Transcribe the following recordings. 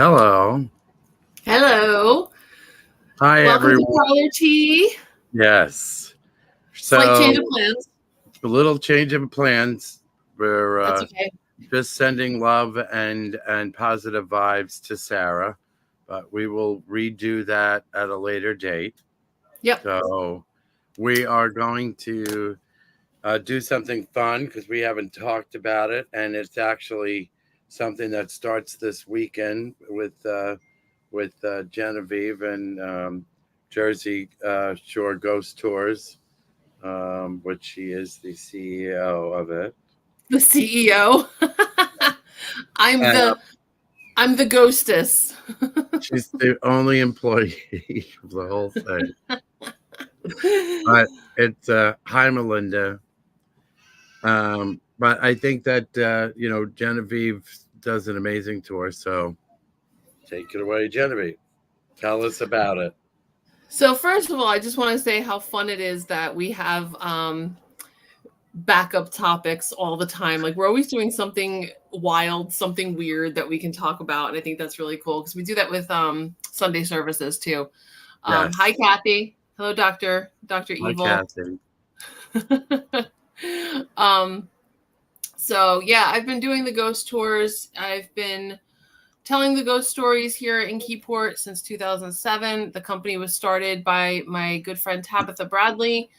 Hello. Hello. Hi, Welcome to everyone. Parlour Tea. Yes. Slight change of So, plans. a little change of plans. We're That's okay. just sending love and positive vibes to Sarah, but we will redo that at a later date. Yep. So, we are going to do something fun because we haven't talked about it, and it's actually something that starts this weekend with Genevieve and Jersey Shore Ghost Tours, which she is the CEO of it. The CEO. I'm And the I'm the ghostess. she's the only employee of the whole thing. But it's hi Melinda. But I think that Genevieve does an amazing tour. So take it away, Genevieve. Tell us about it. So first of all, I just want to say how fun it is that we have backup topics all the time. Like we're always doing something wild, something weird that we can talk about, and I think that's really cool because we do that with Sunday services too. Hi, Yes. Kathy. Hello, Dr. Hi, Evil. Kathy. um, so yeah, I've been doing the ghost tours. I've been telling the ghost stories here in Keyport since 2007. The company was started by my good friend Tabitha Bradley.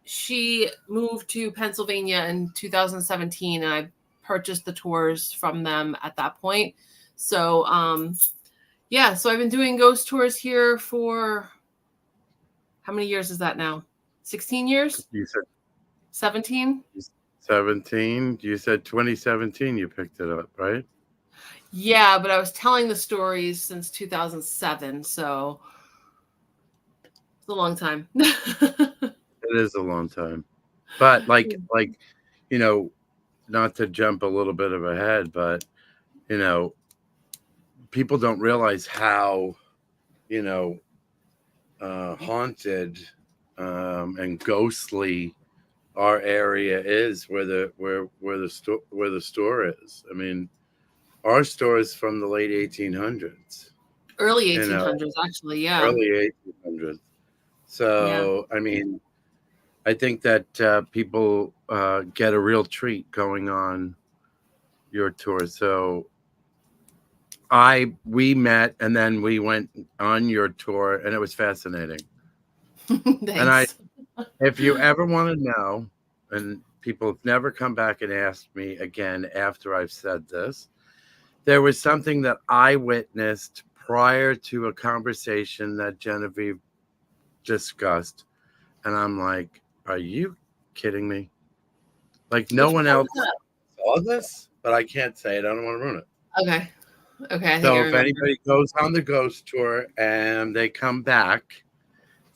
She moved to Pennsylvania in 2017, and I purchased the tours from them at that point. So yeah, so I've been doing ghost tours here for how many years is that now? 16 years? You said 17? 17. You said 2017 you picked it up, right? Yeah, but I was telling the stories since 2007, so it's a long time. It is a long time. But you know, not to jump a little bit of ahead, but you know, people don't realize how, you know, haunted and ghostly our area is where the store is. I mean, our store is from the late 1800s, Early you know, 1800s, actually, yeah. early 1800s. Yeah. So, I mean, I think that people get a real treat going on your tour. So we met and then we went on your tour and it was fascinating. And Thanks. if you ever want to know, and people have never come back and asked me again after I've said this, there was something that I witnessed prior to a conversation that Genevieve discussed. And I'm like, are you kidding me? Like no Which one part else was that? saw this, but I can't say it. I don't want to ruin it. Okay. Okay, I think I So if remember. anybody goes on the ghost tour and they come back,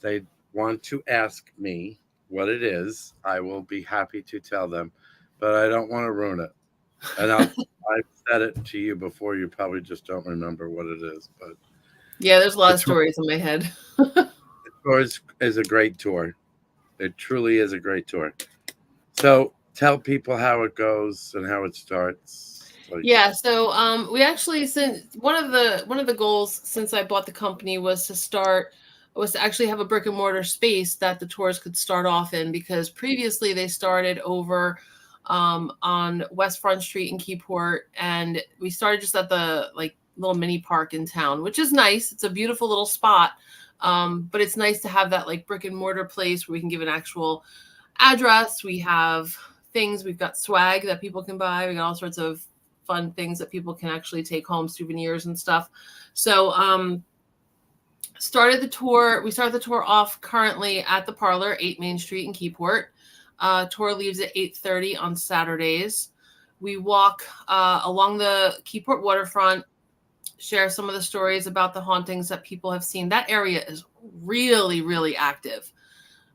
they want to ask me what it is, I will be happy to tell them, but I don't want to ruin it. And I've said it to you before. You probably just don't remember what it is, but Yeah, there's a lot the of tour, stories in my head. is a great tour. It truly is a great tour. So tell people how it goes and how it starts. Like, Yeah, so we actually, since one of the goals since I bought the company was to actually have a brick and mortar space that the tours could start off in, because previously they started over on West Front Street in Keyport, and we started just at the like little mini park in town, which is nice. It's a beautiful little spot. But it's nice to have that like brick and mortar place where we can give an actual address. We have things, we've got swag that people can buy. We got all sorts of fun things that people can actually take home, souvenirs and stuff. So we started the tour off currently at the Parlour, 8 Main Street in Keyport. Tour leaves at 8:30 on Saturdays. We walk along the Keyport waterfront, share some of the stories about the hauntings that people have seen. That area is really, really active.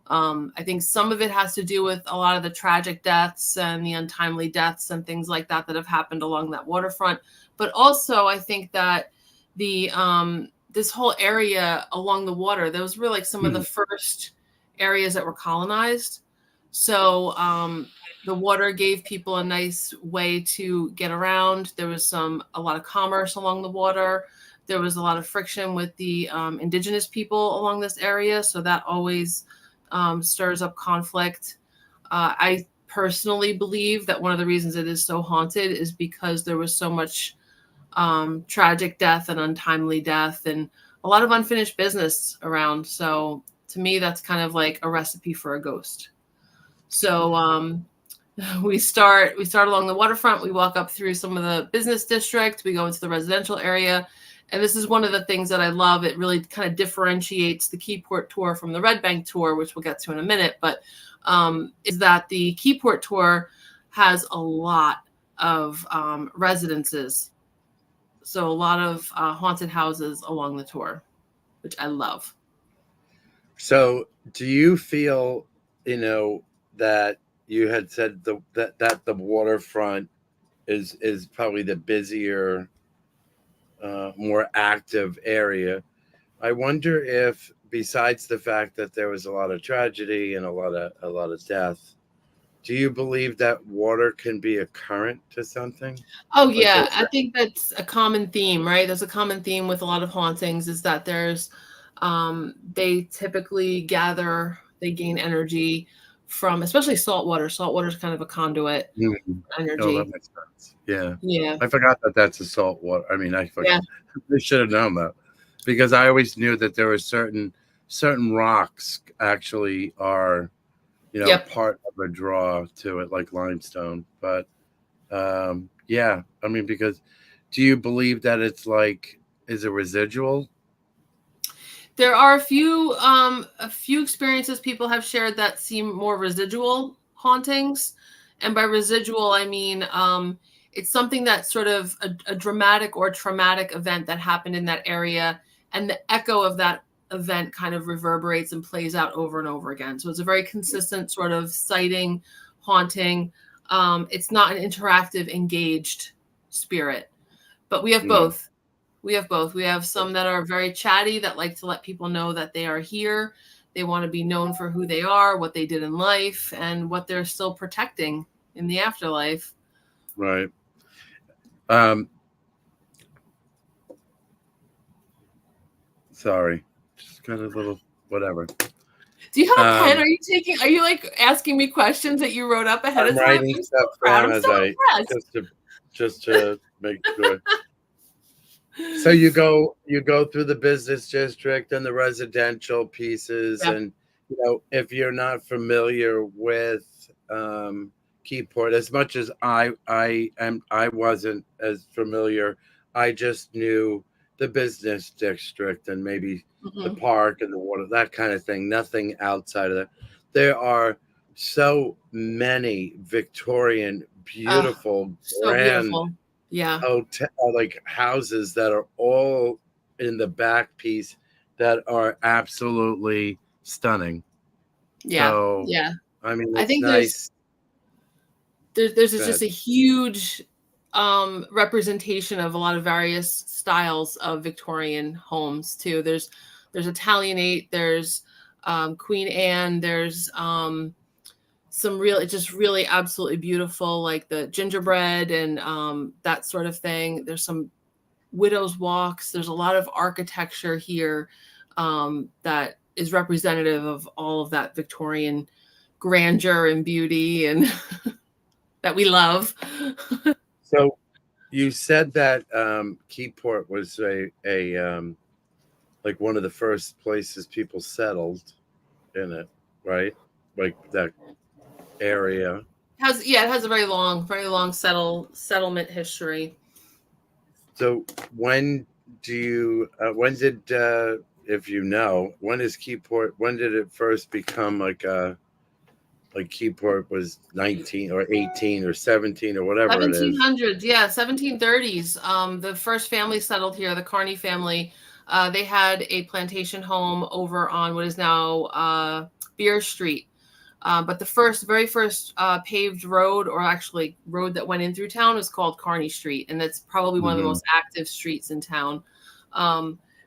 I think some of it has to do with a lot of the tragic deaths and the untimely deaths and things like that that have happened along that waterfront. But also, I think that the this whole area along the water, those were like some of the first areas that were colonized. So The water gave people a nice way to get around. There was a lot of commerce along the water. There was a lot of friction with the indigenous people along this area, so that always stirs up conflict. I personally believe that one of the reasons it is so haunted is because there was so much tragic death and untimely death and a lot of unfinished business around. So to me, that's kind of like a recipe for a ghost. So we start along the waterfront. We walk up through some of the business district. We go into the residential area. And this is one of the things that I love. It really kind of differentiates the Keyport tour from the Red Bank tour, which we'll get to in a minute. But is that the Keyport tour has a lot of residences. So a lot of haunted houses along the tour, which I love. So do you feel, that you had said that the waterfront is probably the busier, more active area? I wonder if, besides the fact that there was a lot of tragedy and a lot of death, do you believe that water can be a current to something? Oh Like yeah, I think that's a common theme, right? There's a common theme with a lot of hauntings is that they typically they gain energy from especially salt water. Salt water is kind of a conduit Oh, that energy. makes sense. Yeah. Yeah. I forgot that that's a salt water. I mean, I Yeah. should have known that, because I always knew that there were certain rocks actually are, Yep. part of a draw to it, like limestone. But yeah, I mean, because do you believe that it's like, is it residual? There are a few experiences people have shared that seem more residual hauntings. And by residual, I mean it's something that's sort of a dramatic or traumatic event that happened in that area. And the echo of that event kind of reverberates and plays out over and over again. So it's a very consistent sort of sighting, haunting. It's not an interactive, engaged spirit. But we have No. both. We have both. We have some that are very chatty that like to let people know that they are here. They want to be known for who they are, what they did in life, and what they're still protecting in the afterlife. Right. Sorry. Just got a little whatever. Do you have a pen? Are you like asking me questions that you wrote up ahead I'm of time? writing I'm so stuff proud. down I'm as so I impressed. just to make sure. So you go through the business district and the residential pieces, Yeah. and if you're not familiar with Keyport, as much as I wasn't as familiar. I just knew the business district and maybe the Mhm. park and the water, that kind of thing. Nothing outside of that. There are so many Victorian, Oh, beautiful, so grand beautiful. Yeah. hotel, like houses that are all in the back piece that are absolutely stunning. Yeah. So, Yeah. I mean, I it's think nice. there's just That a huge representation of a lot of various styles of Victorian homes too. There's Italianate, there's Queen Anne, there's some real it's just really absolutely beautiful like the gingerbread and that sort of thing. There's some widows walks. There's a lot of architecture here that is representative of all of that Victorian grandeur and beauty and that we love. so you said that Keyport was a like one of the first places people settled in it, right? Like that area. It has a very long settlement history. So when did if when is Keyport, when did it first become like Keyport was 19 or 18 or 17 or whatever it is? 1700s, yeah, 1730s. The first family settled here, the Carney family. They had a plantation home over on what is now Beer Street. But very first paved road, or actually road that went in through town, was called Carney Street, and that's probably one of the Mhm. most active streets in town.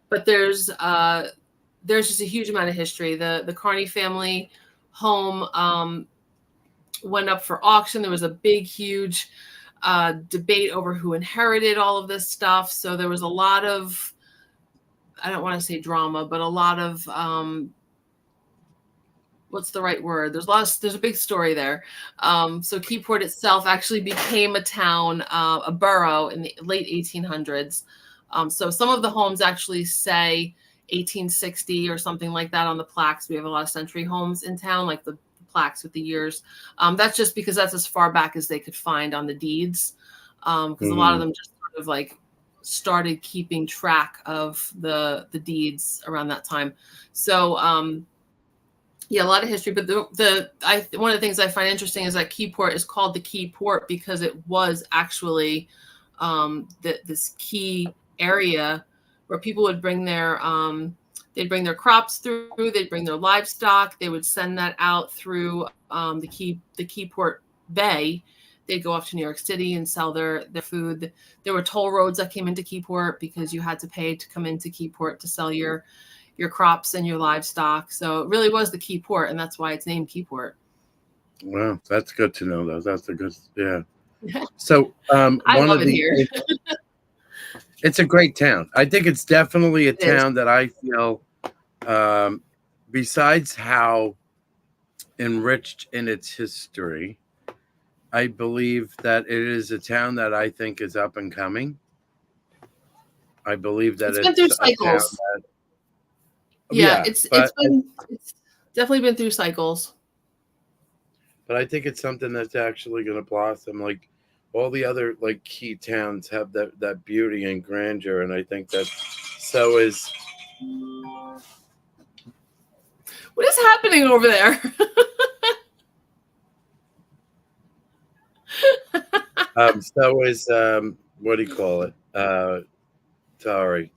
But there's just a huge amount of history. The Carney family home went up for auction. There was a big, huge debate over who inherited all of this stuff. So there was a lot of, I don't want to say drama, but a lot of what's the right word? There's a big story there. So Keyport itself actually became a town, a borough in the late 1800s. So some of the homes actually say 1860 or something like that on the plaques. We have a lot of century homes in town, like the plaques with the years. That's just because that's as far back as they could find on the deeds. Because a lot of them just sort of like started keeping track of the deeds around that time. So yeah, a lot of history. But one of the things I find interesting is that Keyport is called the Key Port because it was actually this key area where people would bring their they'd bring their crops through, they'd bring their livestock, they would send that out through the Keyport Bay. They'd go off to New York City and sell their food. There were toll roads that came into Keyport because you had to pay to come into Keyport to sell your crops and your livestock. So it really was the key port, and that's why it's named Keyport. Well, that's good to know, though. That's a good, yeah. So I love it here. It's a great town. I think it's definitely a town that I feel, besides how enriched in its history, I believe that it is a town that I think is up and coming. I believe that it's been through cycles. It's definitely been through cycles. But I think it's something that's actually going to blossom. Like all the other like key towns have that beauty and grandeur, and I think that so is. What is happening over there? So is what do you call it? Sorry.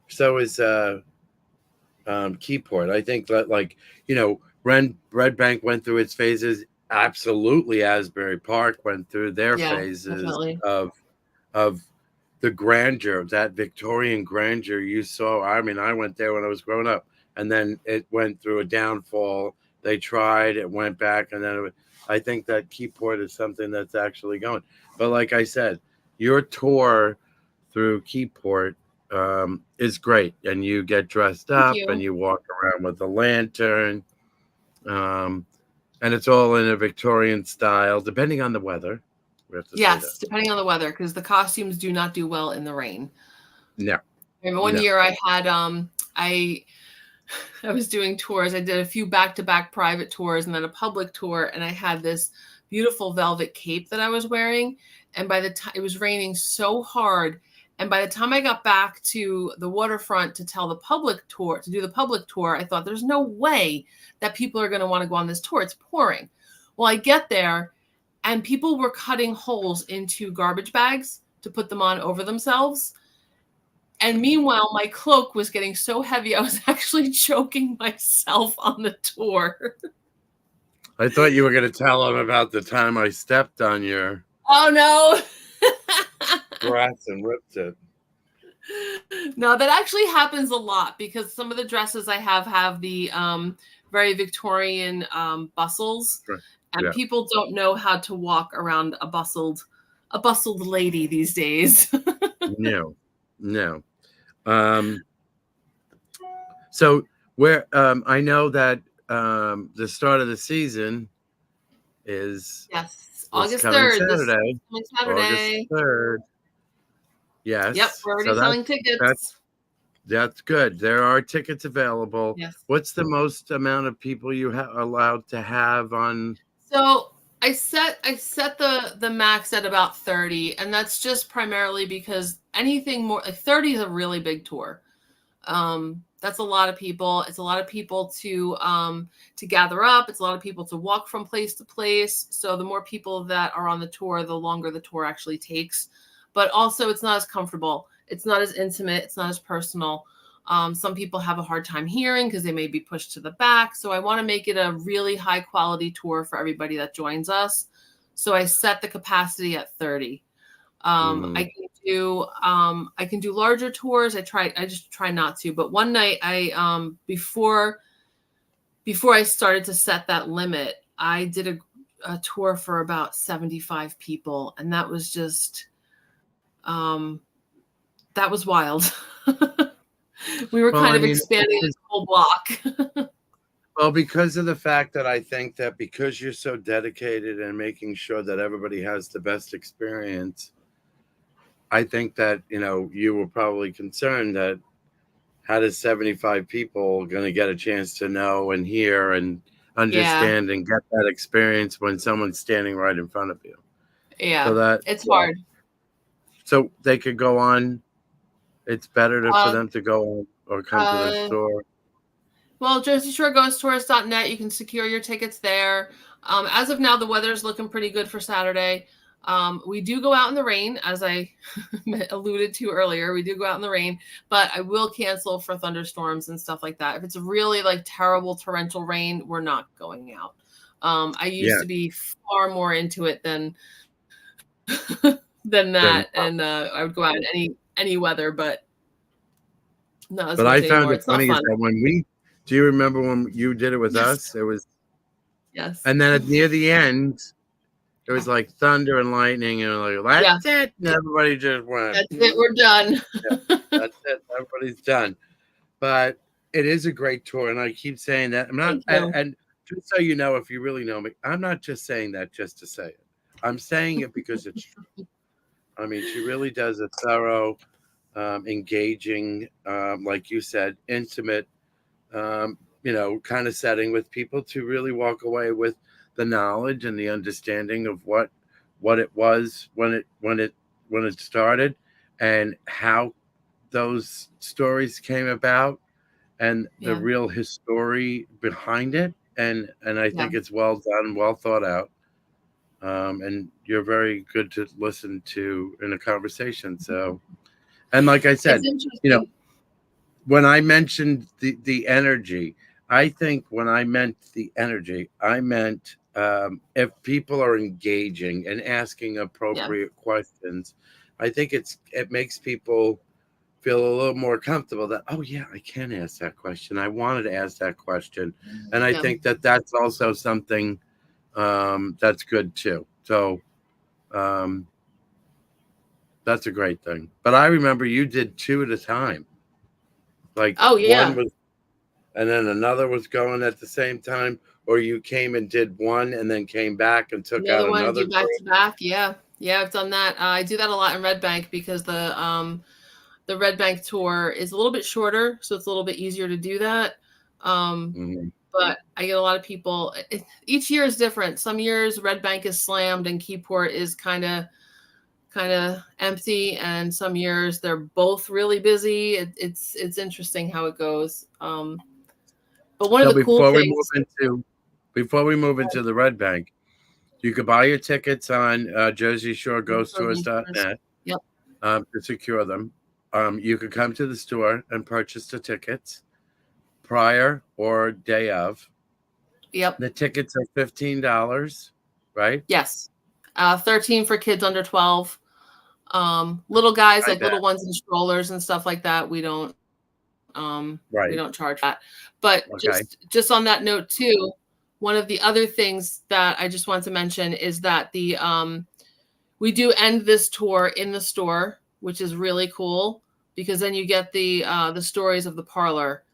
So is Keyport. I think that, like, Red Bank went through its phases. Absolutely, Asbury Park went through their phases definitely. of the grandeur, that Victorian grandeur you saw. I mean, I went there when I was growing up, and then it went through a downfall. They tried, it went back, and then I think that Keyport is something that's actually going. But like I said, your tour through Keyport is great, and you get dressed up and you walk around with a lantern, and it's all in a Victorian style, depending on the weather. We have to say that. Depending on the weather, because the costumes do not do well in the rain. No. One year I had I was doing tours. I did a few back-to-back private tours and then a public tour, and I had this beautiful velvet cape that I was wearing, and by the time it was raining so hard, and by the time I got back to the waterfront to do the public tour, I thought there's no way that people are going to want to go on this tour. It's pouring. Well, I get there and people were cutting holes into garbage bags to put them on over themselves. And meanwhile, my cloak was getting so heavy, I was actually choking myself on the tour. I thought you were going to tell them about the time I stepped on your Oh, no. dress and ripped it. No, that actually happens a lot because some of the dresses I have the very Victorian bustles, and people don't know how to walk around a bustled lady these days. No. So where I know that the start of the season is August 3rd. Saturday. August 3rd. Yes. Yep, we're already selling tickets. That's good. There are tickets available. Yes. What's the most amount of people you are allowed to have on? So I set the max at about 30, and that's just primarily because anything more like 30 is a really big tour. That's a lot of people. It's a lot of people to gather up. It's a lot of people to walk from place to place. So the more people that are on the tour, the longer the tour actually takes. But also it's not as comfortable. It's not as intimate. It's not as personal. Some people have a hard time hearing because they may be pushed to the back. So I want to make it a really high quality tour for everybody that joins us. So I set the capacity at 30. I can do larger tours. I just try not to. But one night before I started to set that limit, I did a tour for about 75 people, and that was just that was wild. We were Well, kind I of mean, expanding the whole block. well, because of the fact that I think that because you're so dedicated and making sure that everybody has the best experience, I think that, you were probably concerned that how does 75 people going to get a chance to know and hear and Yeah, understand and get that experience when someone's standing right in front of you? So yeah, that, it's hard. so they could go on. It's better for Uh, them to go on or come to the uh, store. well, JerseyShoreGhostTourist.net, you can secure your tickets there. As of now, the weather is looking pretty good for Saturday. We do go out in the rain, as I alluded to earlier. We do go out in the rain, but I will cancel for thunderstorms and stuff like that. If it's really like terrible torrential rain, we're not going out. I used Yeah. to be far more into it than than Then, that, and I would go out in any weather, but not as but much I anymore. found it It's not funny is fun. that do you remember when you did it with Yes, us? It was, yes, and then near the end, it was like thunder and lightning, and like, yeah. that's it. And everybody just went, That's it. We're done. that's it. Everybody's done. But it is a great tour. And I keep saying that. I'm not, Thank you. and just so you know, if you really know me, I'm not just saying that just to say it. I'm saying it because it's true. I mean, she really does a thorough, engaging, like you said, intimate, kind of setting with people to really walk away with the knowledge and the understanding of what it was when it started and how those stories came about and the Yeah. real history behind it. And I Yeah. think it's well done, well thought out. And you're very good to listen to in a conversation. So, and like I It's said, you know, interesting. when I mentioned the energy, I think when I meant the energy, I meant if people are engaging and asking Yeah. appropriate questions, I think it makes people feel a little more comfortable that, oh yeah, I can ask that question. I wanted to ask that question, and I Yeah. think that that's also something that's good too. So um, that's a great thing. But I remember you did two at a time. Like Oh, one yeah. was and then another was going at the same time, or you came and did one and then came back and took The out other one, another do back group? to back. Yeah. Yeah, I've done that. I do that a lot in Red Bank because the Red Bank tour is a little bit shorter, so it's a little bit easier to do that. Um, Mm-hmm. but I get a lot of people. Each year is different. Some years Red Bank is slammed and Keyport is kind of empty, and some years they're both really busy. It's interesting how it goes. But one of So the cool things, before we move into the Red Bank, you could buy your tickets on yep, JerseyShoreGhostTours.net to secure them. You could come to the store and purchase the tickets prior or day of. yep, The tickets are $15, right? yes, 13 for kids under 12. Little guys, Buy like that, little ones in strollers and stuff like that, we right? don't charge that. But Okay. just on that note too, one of the other things that I just want to mention is that the we do end this tour in the store, which is really cool because then you get the stories of the parlor,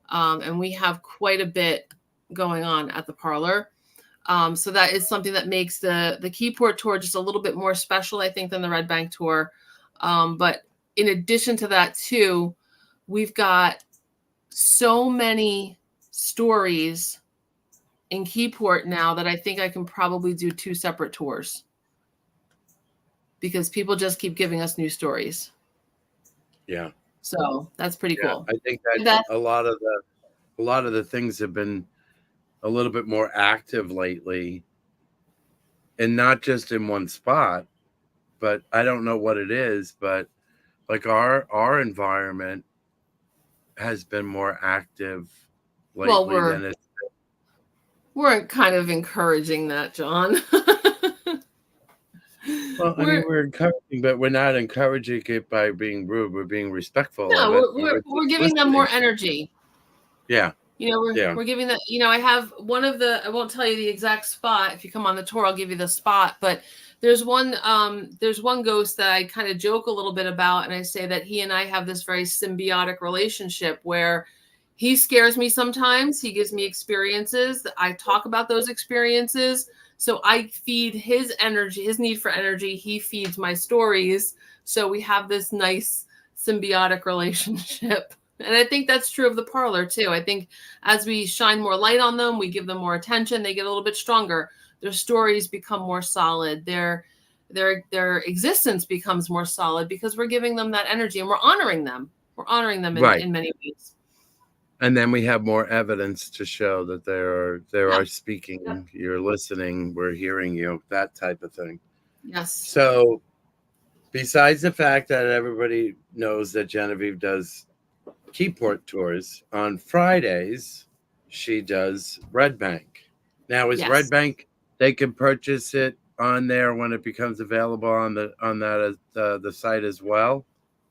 and we have quite a bit going on at the parlor. So that is something that makes the Keyport tour just a little bit more special, I think, than the Red Bank tour. But in addition to that, too, we've got so many stories in Keyport now that I think I can probably do two separate tours because people just keep giving us new stories. Yeah. So that's pretty Yeah. cool. I think that That's a lot of the things have been a little bit more active lately, and not just in one spot, but I don't know what it is, but like our environment has been more active well, lately we're than it. we're kind of encouraging that, John. Well, I mean, we're we're encouraging, but we're not encouraging it by being rude. We're being respectful of no, it, we're and we're, we're we're just giving them listening. more energy. Yeah, Yeah. We're giving that, I have one of the, I won't tell you the exact spot. If you come on the tour, I'll give you the spot, but there's one ghost that I kind of joke a little bit about. And I say that he and I have this very symbiotic relationship where he scares me sometimes. He gives me experiences. I talk about those experiences. So I feed his energy, his need for energy. He feeds my stories. So we have this nice symbiotic relationship. And I think that's true of the parlor too. I think as we shine more light on them, we give them more attention, they get a little bit stronger. Their stories become more solid. Their existence becomes more solid because we're giving them that energy and we're honoring them. We're honoring them Right. in many ways. And then we have more evidence to show that there Yep. are speaking, you're listening, we're hearing you, that type of thing. Yes. So besides the fact that everybody knows that Genevieve does Keyport tours, on Fridays she does Red Bank. Now is Yes. Red Bank, they can purchase it on there when it becomes available on the site as well?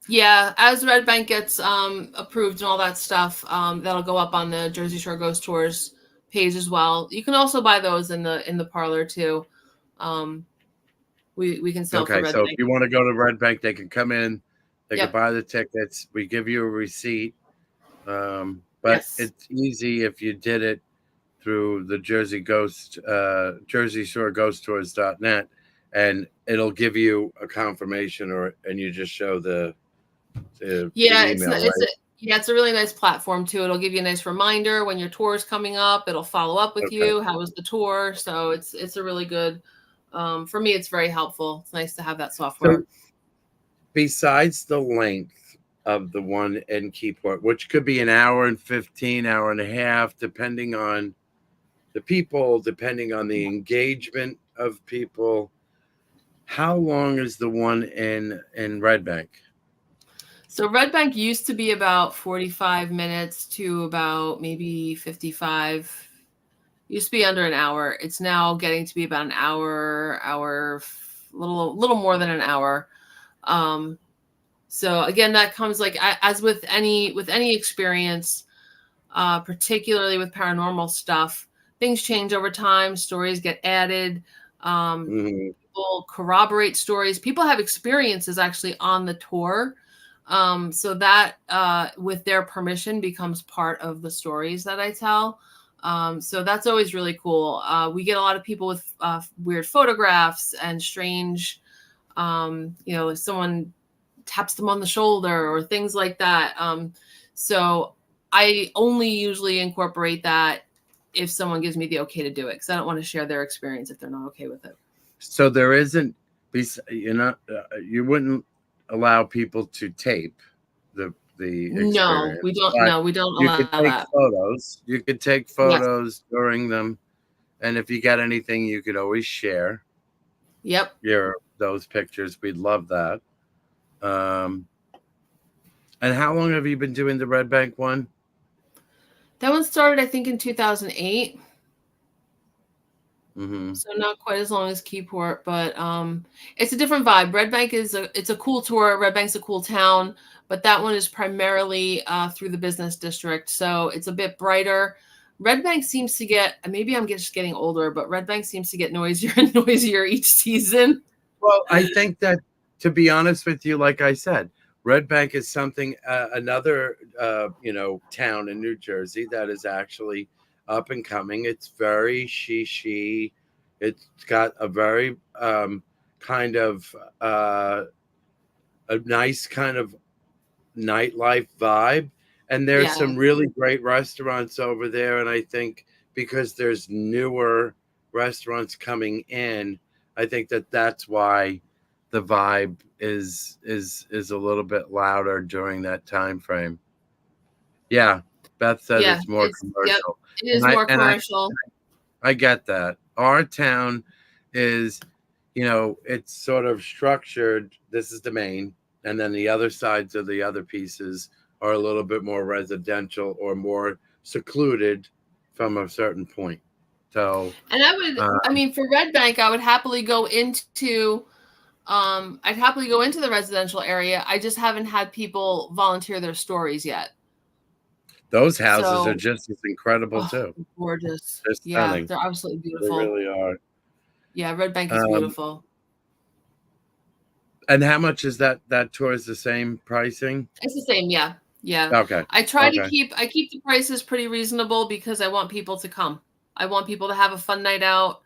Yeah, as Red Bank gets approved and all that stuff, that'll go up on the Jersey Shore Ghost Tours page as well. You can also buy those in the parlor too. We can sell for Okay, Red so if Bank. you want to go to Red Bank, they can come in, they can Yep. buy the tickets. We give you a receipt, but Yes. it's easy if you did it through the Jersey Shore Ghost Tours.net, and it'll give you a confirmation, and you just show the Yeah, email, right? it's a really nice platform too. It'll give you a nice reminder when your tour is coming up. It'll follow up with Okay. you. How was the tour? So it's a really good. For me, it's very helpful. It's nice to have that software. So besides the length of the one in Keyport, which could be an hour and 15, hour and a half, depending on the people, depending on the engagement of people, how long is the one in Red Bank? So Red Bank used to be about 45 minutes to about maybe 55. Used to be under an hour. It's now getting to be about an hour, little more than an hour. So again, that comes like as with any experience, particularly with paranormal stuff, things change over time. Stories get added. People corroborate stories. People have experiences actually on the tour. So that, with their permission, becomes part of the stories that I tell. So that's always really cool. We get a lot of people with weird photographs and strange, if someone taps them on the shoulder or things like that. So I only usually incorporate that if someone gives me the okay to do it, because I don't want to share their experience if they're not okay with it. So there isn't, you wouldn't allow people to tape the experience. No, we don't. No, we don't You allow could take that. photos. You could take Yes. photos during them, and if you got anything, you could always share. Yep. Those pictures. We'd love that. And how long have you been doing the Red Bank one? That one started, I think, in 2008. Mm-hmm. So not quite as long as Keyport, but it's a different vibe. Red Bank it's a cool tour. Red Bank's a cool town, but that one is primarily through the business district, so it's a bit brighter. Red Bank seems to get, maybe I'm just getting older, but Red Bank seems to get noisier and noisier each season. Well, I think that, to be honest with you, like I said, Red Bank is something, another town in New Jersey that is actually up and coming. It's very she. It's got a very kind of a nice kind of nightlife vibe, and there's some really great restaurants over there. And I think because there's newer restaurants coming in, I think that's why the vibe is a little bit louder during that time frame. Yeah, Beth said it's more commercial. It is more commercial. I get that. Our town is, it's sort of structured. This is the main, and then the other sides of the other pieces are a little bit more residential or more secluded from a certain point. So, and for Red Bank, I would happily go into the residential area. I just haven't had people volunteer their stories yet. Those houses are So, just as incredible oh, too. gorgeous. They're Yeah, stunning. they're absolutely They beautiful. really are. Yeah, Red Bank is Um, beautiful. and how much is that tour? Is the same pricing? It's the same, yeah. Yeah. Okay. Okay. I keep the prices pretty reasonable because I want people to come. I want people to have a fun night out.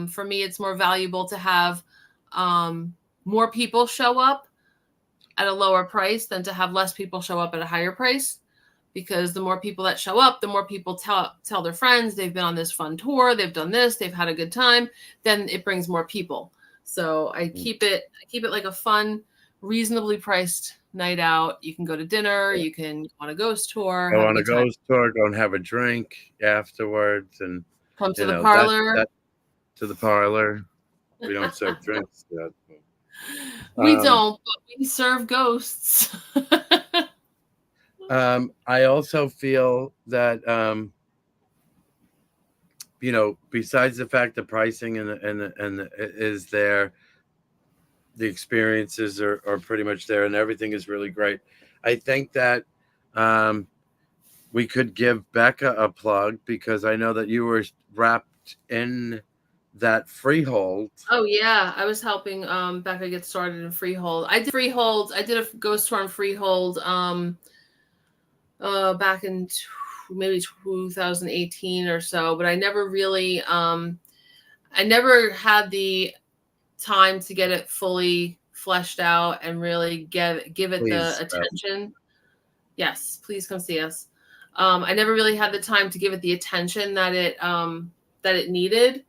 For me, it's more valuable to have um, more people show up at a lower price than to have less people show up at a higher price. Because the more people that show up, the more people tell their friends they've been on this fun tour, they've done this, they've had a good time, then it brings more people. So I keep it like a fun, reasonably priced night out. You can go to dinner, you can go on a ghost tour, Go have a on a good time. ghost tour, go and have a drink afterwards, and Come to the that parlor. to the parlor. We don't serve drinks yet. We Um, don't, but we serve ghosts. I also feel that besides the fact the pricing and is there, the experiences are pretty much there, and everything is really great. I think that um, we could give Becca a plug because I know that you were wrapped in that freehold. Oh yeah, I was helping Becca get started in Freehold. I did a ghost tour on Freehold back in maybe 2018 or so, but I never had the time to get it fully fleshed out and really give it the Please, attention. Yes, please come see us. I never really had the time to give it the attention that it needed.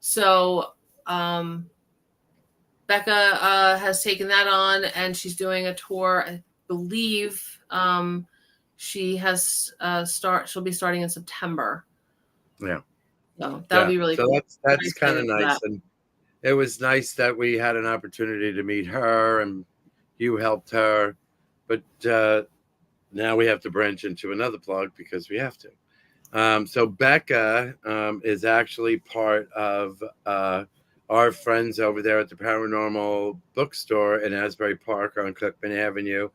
So um, Becca has taken that on, and she's doing a tour. I believe she has she'll be starting in September. yeah, So that'll yeah. be really So cool. Very that's kind of excited for nice, that. and it was nice that we had an opportunity to meet her, and you helped her. But now we have to branch into another plug because we have to. So Becca is actually part of our friends over there at the Paranormal Bookstore in Asbury Park on Cookman Avenue.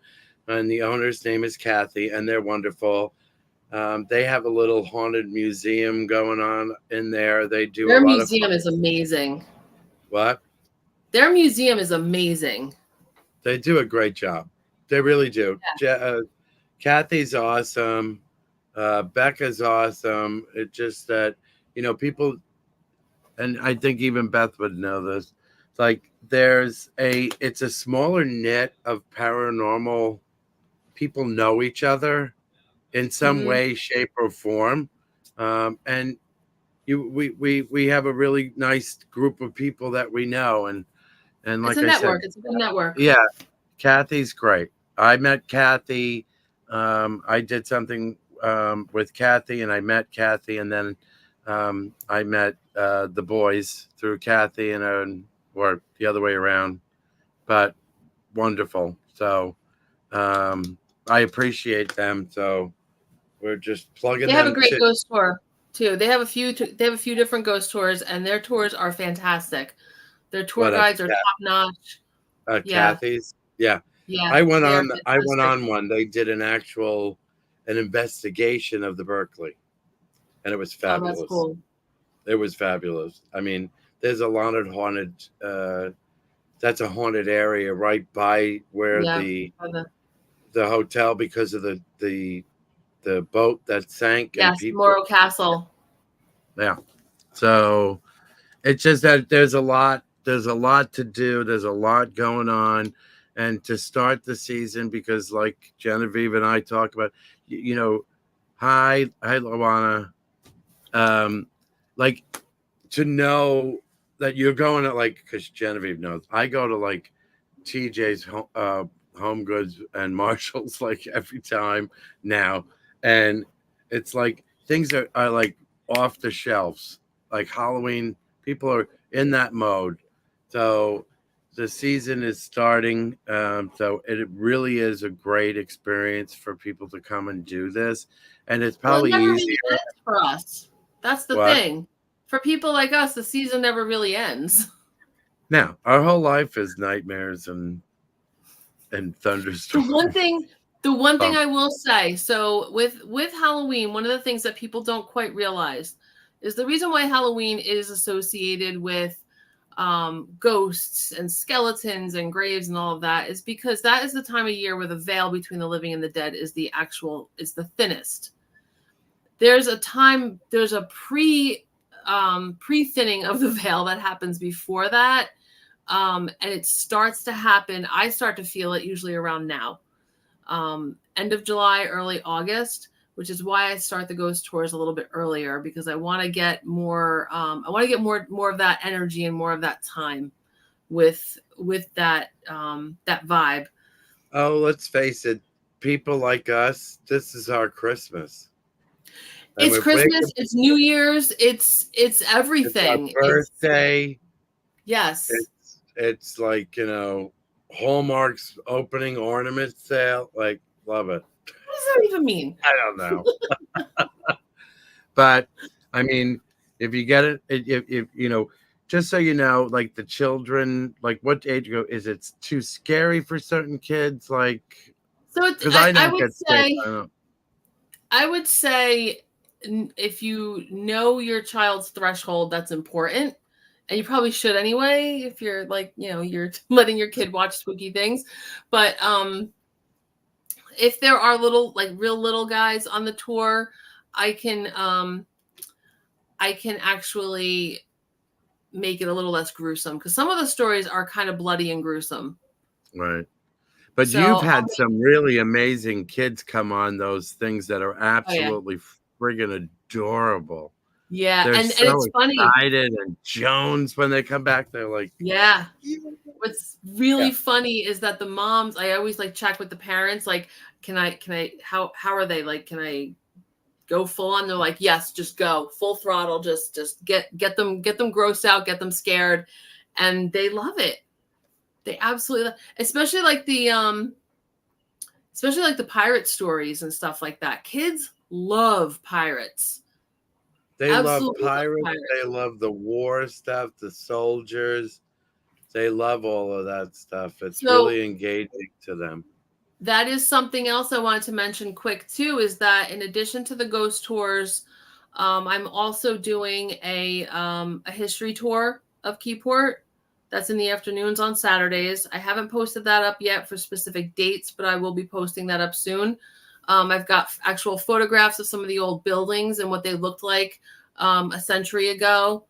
And the owner's name is Kathy, and they're wonderful. They have a little haunted museum going on in there. They do a Their lot of museum is amazing. what? Their museum is amazing. They do a great job. They really do. Kathy's awesome. Becca's awesome. It's just that, people, and I think even Beth would know this. It's like it's a smaller knit of paranormal people know each other in some Hmm. way, shape, or form. And we have a really nice group of people that we know. And It's a like I said, network. It's a good network. yeah, Kathy's great. I met Kathy. I did something with Kathy, and I met Kathy, and then I met the boys through Kathy, or the other way around. But wonderful. So I appreciate them. So we're just plugging They have a them great to ghost tour too. They have a few different ghost tours, and their tours are fantastic. Their tour what at guides are top notch. Yeah, Kathy's. Yeah, yeah, they are I went fantastic. on one. They did an investigation of the Berkeley, and it was Oh, that's fabulous. cool. It was fabulous. I mean, there's a lot of haunted. That's a haunted area right by where Yeah. the hotel, because of the boat that sank and Yes, people. Morro Castle. Yeah. So it's just that there's a lot to do. There's a lot going on. And to start the season, because like Genevieve and I talk about, hi, Luana. Um, like to know that you're going to, like, because Genevieve knows, I go to like TJ's Home Goods and Marshalls like every time now, and it's like things are like off the shelves, like Halloween. People are in that mode, so the season is starting. So it really is a great experience for people to come and do this, and it's Well, it probably never easier. really ends for us. That's the What? thing. For people like us, the season never really ends. Now, our whole life is nightmares and The one thunderstorms. thing The one thing So, I will say, so with Halloween, one of the things that people don't quite realize is the reason why Halloween is associated with ghosts and skeletons and graves and all of that is because that is the time of year where the veil between the living and the dead is the thinnest. There's a pre thinning of the veil that happens before that. And it starts to happen. I start to feel it usually around now. End of July, early August, which is why I start the ghost tours a little bit earlier, because I want to get more more of that energy and more of that time with that that vibe. oh, let's face it, people like us, this is our Christmas. And It's we wake Christmas, up, it's New Year's, it's it's our everything. It's birthday. yes. It's like, Hallmark's opening ornament sale. Like, love it. What does that even mean? I don't know. But I mean, if you get it, if just so you know, like the children, like what age ago is it too scary for certain kids? Like, So it's, because I I don't would get sick. say I don't. I would say if you know your child's threshold, that's important. And you probably should anyway, if you're like, you're letting your kid watch spooky things. But if there are little, like real little guys on the tour, I can actually make it a little less gruesome, because some of the stories are kind of bloody and gruesome. Right. But you've So, had some really amazing kids come on those things that are oh yeah, absolutely friggin' adorable. yeah, They're and so it's funny. excited, and Jones, when they come back, they're like, Yeah. What's really yeah, funny is that the moms, I always like check with the parents, like, how are they? Like, can I go full on? They're like, yes, just go full throttle. Just get them grossed out, get them scared. And they love it. They absolutely love, especially like the pirate stories and stuff like that. Kids love pirates. they love Absolutely love pirates. pirates. They love the war stuff, the soldiers. They love all of that stuff. It's So really engaging to them. that is something else I wanted to mention quick too, is that in addition to the ghost tours, I'm also doing a history tour of Keyport. That's in the afternoons on Saturdays. I haven't posted that up yet for specific dates, but I will be posting that up soon. I've got actual photographs of some of the old buildings and what they looked like a century ago.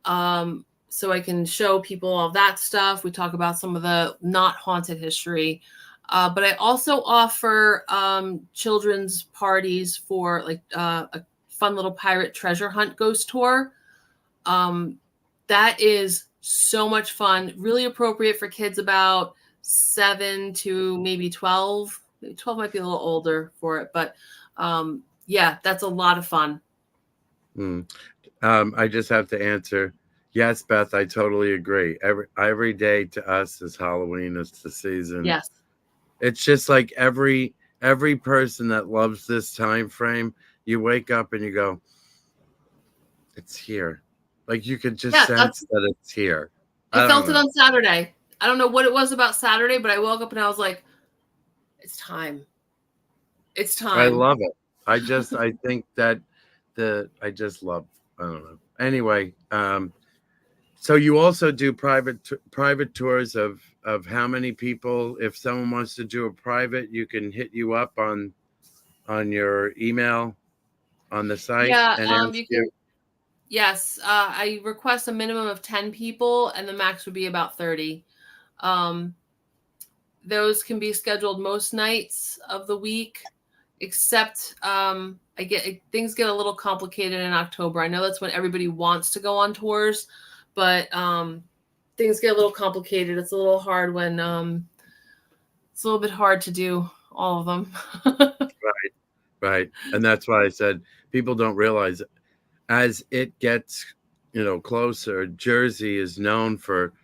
So I can show people all that stuff. We talk about some of the not haunted history. But I also offer children's parties for like a fun little pirate treasure hunt ghost tour. That is so much fun, really appropriate for kids about 7 to maybe 12. Maybe 12 might be a little older for it, but yeah, that's a lot of fun. I just have to answer. Yes, Beth, I totally agree. Every day to us is Halloween. It's the season. Yes. It's just like every person that loves this time frame, you wake up and you go, it's here. Like you could just Yeah, sense that it's here. I I don't felt it know. on Saturday. I don't know what it was about Saturday, but I woke up and I was like, it's time. It's I time. love it. I think that I just love, I don't know. Anyway, so you also do private tours of how many people? If someone wants to do a private, you can hit you up on your email on the site Yeah, and ask you can. you. Yes, I request a minimum of 10 people, and the max would be about 30. Um, those can be scheduled most nights of the week, except things get a little complicated in October. I know that's when everybody wants to go on tours, but things get a little complicated. It's a little hard when it's a little bit hard to do all of them. Right. And that's why I said people don't realize as it gets, closer, Jersey is known for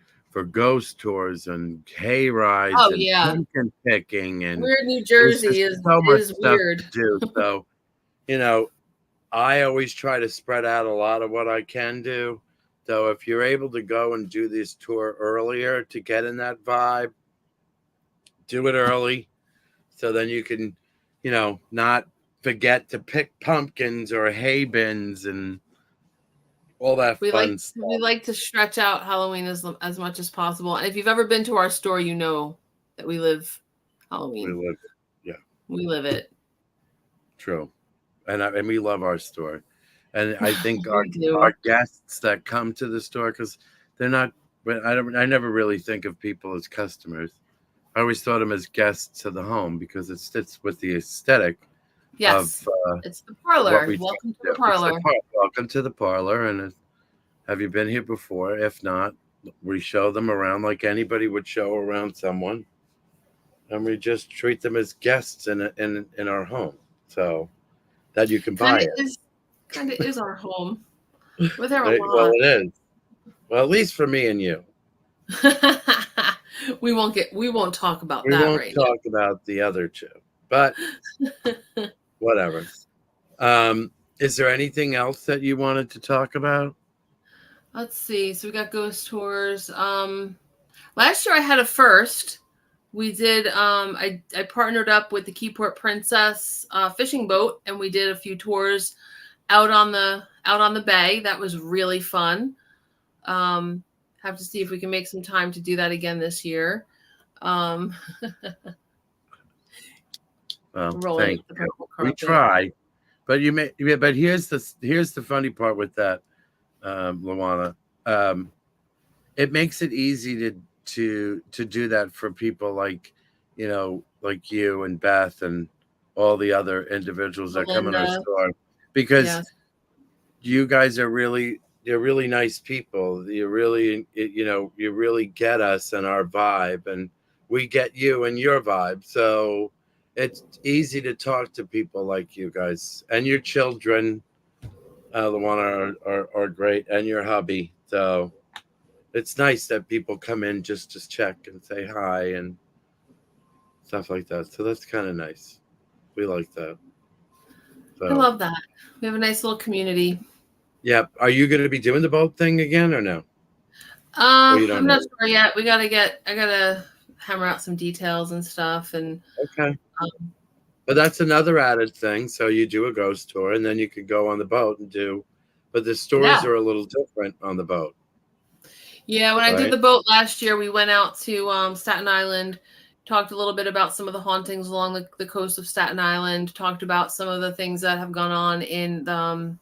ghost tours and hay rides Oh and yeah, pumpkin picking, and weird New there's Jersey just is so much stuff weird. to do. So, you know, I always try to spread out a lot of what I can do. So if you're able to go and do this tour earlier to get in that vibe, do it early. So then you can, not forget to pick pumpkins or hay bins and all that We like fun we stuff. like to stretch out Halloween as much as possible. And if you've ever been to our store, you know that we live We Halloween. live it. Yeah, We live it. true. And we love our store. And I think We our do. guests that come to the store, because they're not, but I never really think of people as customers. I always thought them as guests of the home because it fits with the aesthetic of Yes. It's the what parlor. we try Welcome to to the do. It's the parlor. welcome to the parlor, and have you been here before? If not, we show them around like anybody would show around someone, and we just treat them as guests in our home, so that you can Kind buy of it. is kind of is our home. We're there a Well, lot. it is. Well, at least for me and you. We won't talk about We that won't right talk about the other two, but now. whatever. Is there anything else that you wanted to talk about? Let's see. So we got ghost tours. Last year I had a first. We did I partnered up with the Keyport Princess fishing boat, and we did a few tours out on the bay. That was really fun. Have to see if we can make some time to do that again this year. Um, Well, rolling thank up the you. purple We carpet. try, but you may. Yeah, but here's the funny part with that, Luana. Um, it makes it easy to do that for people like you and Beth and all the other individuals that come in our Melinda, store, because yes. you guys are you're really nice people. You really get us and our vibe, and we get you and your vibe. So it's easy to talk to people like you guys, and your children, Luana, are great, and your hubby. So it's nice that people come in just to check and say hi and stuff like that. So that's kind of nice. We like that. I So love that. We have a nice little community. yeah, are you going to be doing the boat thing again or no? Or you don't I'm not know? sure yet. I gotta hammer out some details and stuff. And Okay. um, But that's another added thing. So you do a ghost tour and then you could go on the boat and do, but the stories yeah, are a little different on the boat, yeah. When I did right? the boat last year, we went out to Staten Island, talked a little bit about some of the hauntings along the coast of Staten Island, talked about some of the things that have gone on in the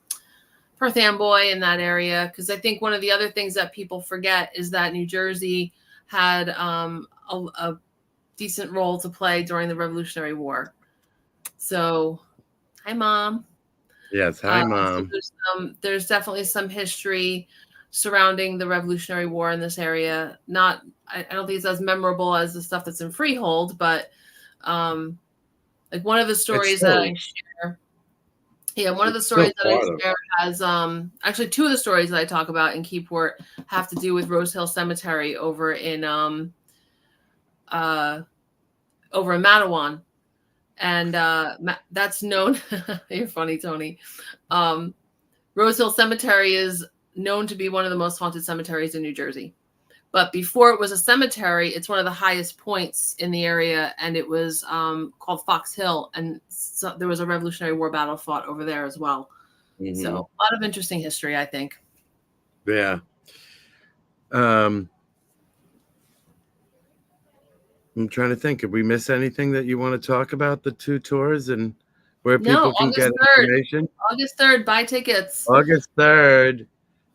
Perth Amboy in that area. Because I think one of the other things that people forget is that New Jersey had a decent role to play during the Revolutionary War. So, hi, Mom. Yes. Hi, So Mom. there's definitely some history surrounding the Revolutionary War in this area. Not, I don't think it's as memorable as the stuff that's in Freehold, but um, like one of the It's stories that I still, share. Yeah, one of the it's still stories that I part of share has actually two of the stories that I talk about in Keyport have to do with Rose Hill Cemetery uh over in Matawan. And that's known. You're funny, Tony. Um, Rose Hill Cemetery is known to be one of the most haunted cemeteries in New Jersey. But before it was a cemetery, it's one of the highest points in the area, and it was called Fox Hill, and so there was a Revolutionary War battle fought over there as well. it. So a lot of interesting history, I think. Yeah. Um, I'm trying to think. If we miss anything that you want to talk about the two tours and where No, people can get information? August 3rd, buy tickets. August 3rd.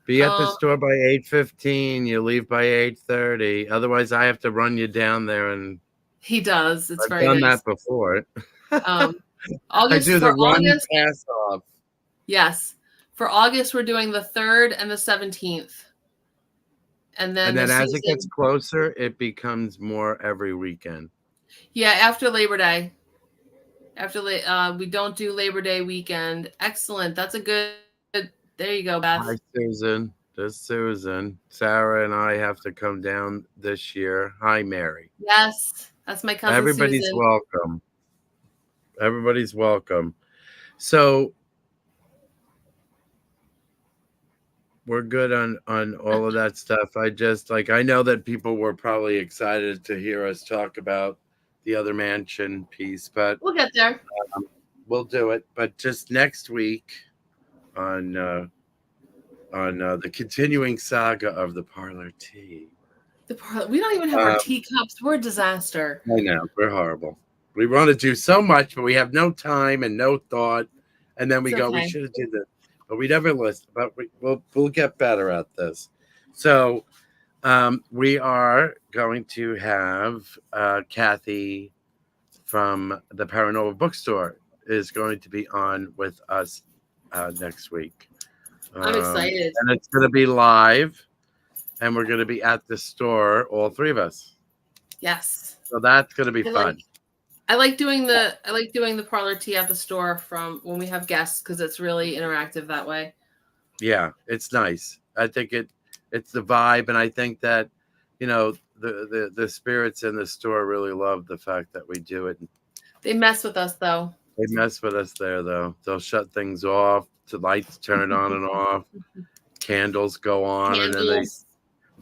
Be at the Um, store by 8:15. You leave by 8:30. Otherwise, I have to run you down there, and he does. It's I've very done nice. that before. Um, I August do the for run August, pass off. yes. For August, we're doing the 3rd and the 17th. And then And the then as it gets season, closer, it becomes more every weekend. yeah, after Labor Day. We don't do Labor Day weekend. Excellent. That's a good. There you go, Hi, Beth. Susan. This Susan. Sarah and I have to come down this year. Hi, Mary. Yes, that's my cousin Everybody's Susan. welcome. Everybody's welcome. So we're good on all of that stuff. I just I know that people were probably excited to hear us talk about the other mansion piece, but We'll get there. we'll do it. But just next week on the continuing saga of the parlor tea. We don't even have our Um, teacups. We're a disaster. I know we're horrible. We want to do so much, but we have no time and no thought. And then we It's go, we okay. should have did this, but we never listen. But we'll get better at this. So we are going to have Kathy from the Paranormal Bookstore is going to be on with us next week. I'm excited. And it's going to be live, and we're going to be at the store, all three of us. Yes. So that's going to be fun. I like doing the parlor tea at the store from when we have guests because it's really interactive that way. Yeah, it's nice. I think it's the vibe, and I think that the spirits in the store really love the fact that we do it. They mess with us though. They mess with us there though. They'll shut things off, the lights turn on and off, candles go on, and then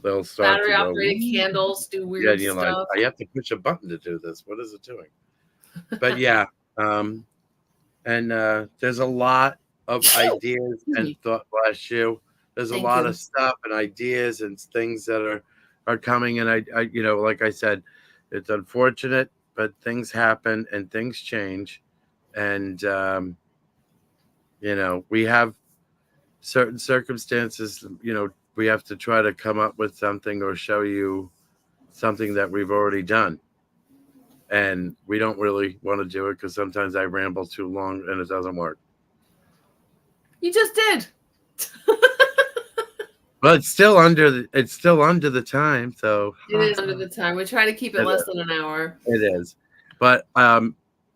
they'll start battery to go. operated candles do weird Yeah, stuff. I have to push a button to do this. What is it doing? But yeah, and there's a lot of ideas and thought. Bless you. There's a lot of stuff and ideas and things that are coming, and I like I said, it's unfortunate, but things happen and things change, and we have certain circumstances. We have to try to come up with something or show you something that we've already done. And we don't really want to do it because sometimes I ramble too long and it doesn't work. You just did. But it's still under the time, so it is under the time. We try to keep it less than an hour. It is. But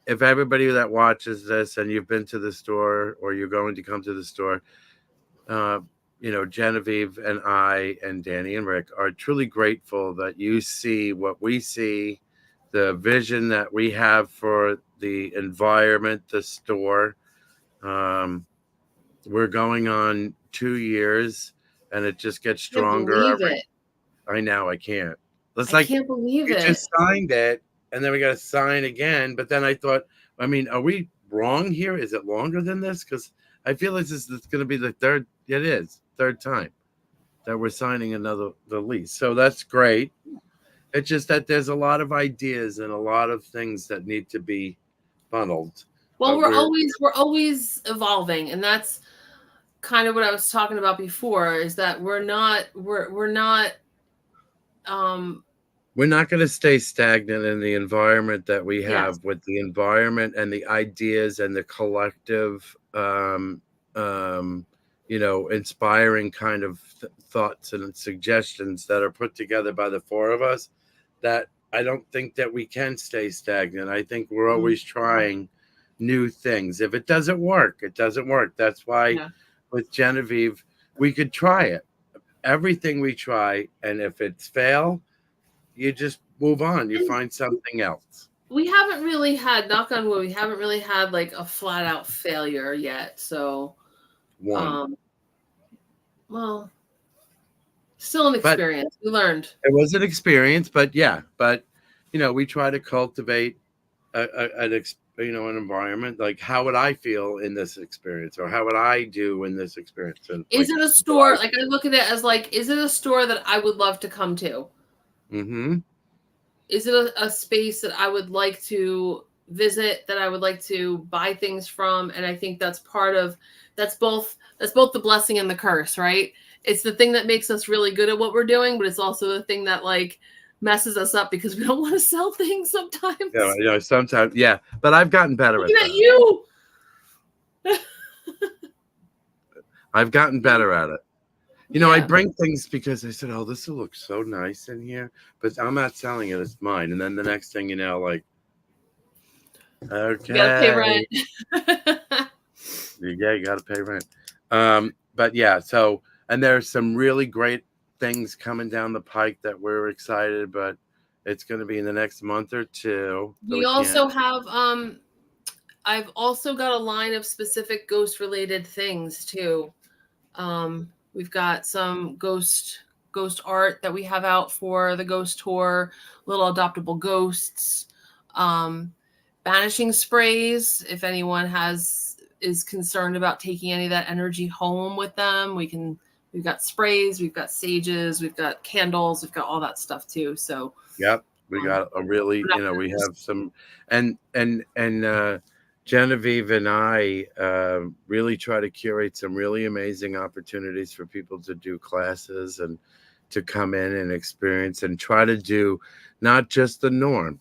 if everybody that watches this and you've been to the store or you're going to come to the store, Genevieve and I and Danny and Rick are truly grateful that you see what we see, the vision that we have for the environment, the store. We're going on 2 years, and it just gets stronger. I know, I can't. I can't believe it. Just signed it, and then we got to sign again. But then I thought, are we wrong here? Is it longer than this? Because I feel like it's going to be the third. It is third time that we're signing the lease. So that's great. It's just that there's a lot of ideas and a lot of things that need to be funneled. Well, we're always evolving, and that's kind of what I was talking about before. Is that we're not going to stay stagnant in the environment that we have with the environment and the ideas and the collective, inspiring kind of thoughts and suggestions that are put together by the four of us. That I don't think that we can stay stagnant. I think we're always trying new things. If it doesn't work, it doesn't work. That's why with Genevieve, we could try it. Everything we try, and if it's fail, you just move on. You find something else. We haven't really had, knock on wood, we haven't really had like a flat out failure yet. So, well, still an experience. We learned. It was an experience, but we try to cultivate an environment. Like, how would I feel in this experience, or how would I do in this experience? And is it a store? Like, I look at it as like, is it a store that I would love to come to? Mm-hmm. Is it a space that I would like to visit, that I would like to buy things from? And I think that's both the blessing and the curse, right? It's the thing that makes us really good at what we're doing, but it's also the thing that like messes us up because we don't want to sell things sometimes. Yeah, sometimes, yeah. But I've gotten better at that. You. I've gotten better at it. I bring things because I said, "Oh, this will look so nice in here," but I'm not selling it; it's mine. And then the next thing you know, like, okay, you gotta pay rent. You gotta pay rent. But yeah, so, and there's some really great things coming down the pike that we're excited, but it's going to be in the next month or two. We also have I've also got a line of specific ghost related things too. We've got some ghost art that we have out for the ghost tour, little adoptable ghosts. Banishing sprays. If anyone is concerned about taking any of that energy home with them, we've got sprays, we've got sages, we've got candles, we've got all that stuff too. So Yep, we got a really, we have some, and Genevieve and I really try to curate some really amazing opportunities for people to do classes and to come in and experience and try to do not just the norm.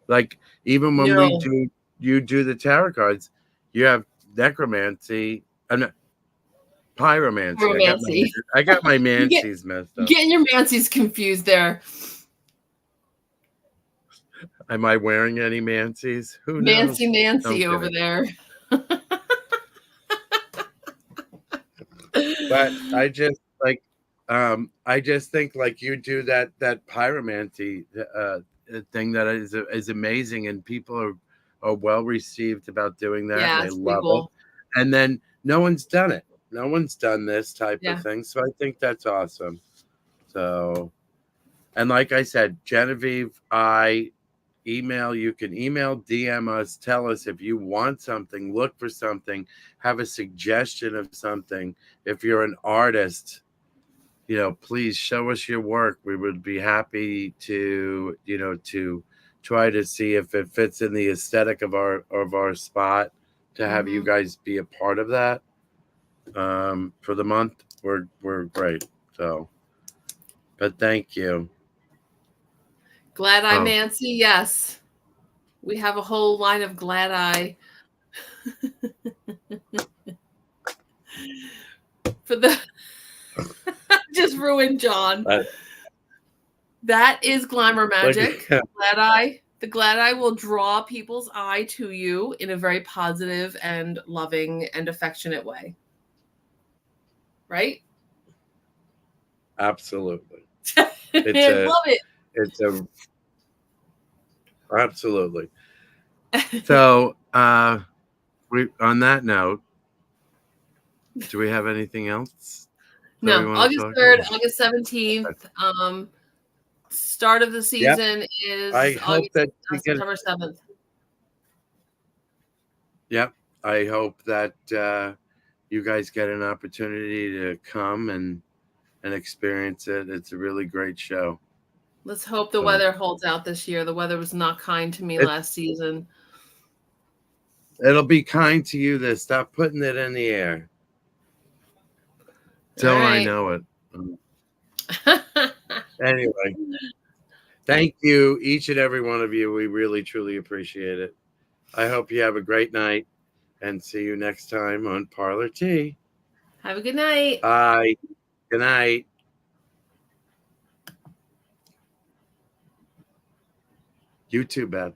Like even when you do the tarot cards, you have necromancy, pyromancy. I got my Mancy's messed up. Getting your Mancy's confused there. Am I wearing any Mancy's? Who knows? Nancy over there. But I just think like you do that pyromancy thing that is amazing, and people are well received about doing that. Yeah, and they love it. And then no one's done it. No one's done this type of thing. So I think that's awesome. So, and like I said, Genevieve, you can email, DM us, tell us if you want something, look for something, have a suggestion of something. If you're an artist, please show us your work. We would be happy to, to try to see if it fits in the aesthetic of our spot, to have you guys be a part of that. For the month, we're great. So, but thank you. Glad Eye Mancy, yes. We have a whole line of Glad Eye. For the just ruined John. That is glamour magic. Glad Eye. The Glad Eye will draw people's eye to you in a very positive and loving and affectionate way. Right? Absolutely. I love it. Absolutely. So, on that note, do we have anything else? No, August 3rd, August 17th. Start of the season is September 7th. Yep. I hope that you guys get an opportunity to come and experience it. It's a really great show. Let's hope the weather holds out this year. The weather was not kind to me last season. It'll be kind to you. Stop putting it in the air. Don't I know it? Anyway, thank you, each and every one of you. We really, truly appreciate it. I hope you have a great night, and see you next time on Parlor Tea. Have a good night. Bye. Good night. You too, Beth.